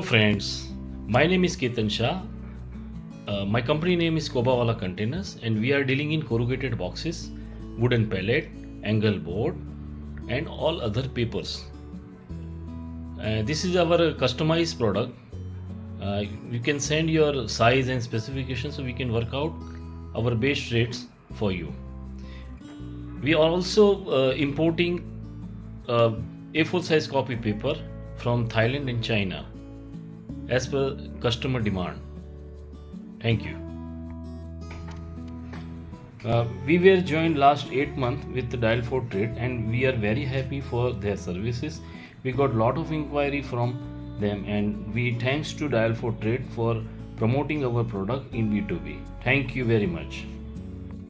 Hello friends, my name is Ketan Shah. My company name is Kobawala Containers and we are dealing in corrugated boxes, wooden pallet, angle board and all other papers. This is our customized product. You can send your size and specifications so we can work out our best rates for you. We are also importing A4 size copy paper from Thailand and China as per customer demand. Thank you. We were joined last 8 months with the Dial 4 Trade and we are very happy for their services. We got lot of inquiry from them and we thanks to Dial 4 Trade for promoting our product in B2B. Thank you very much.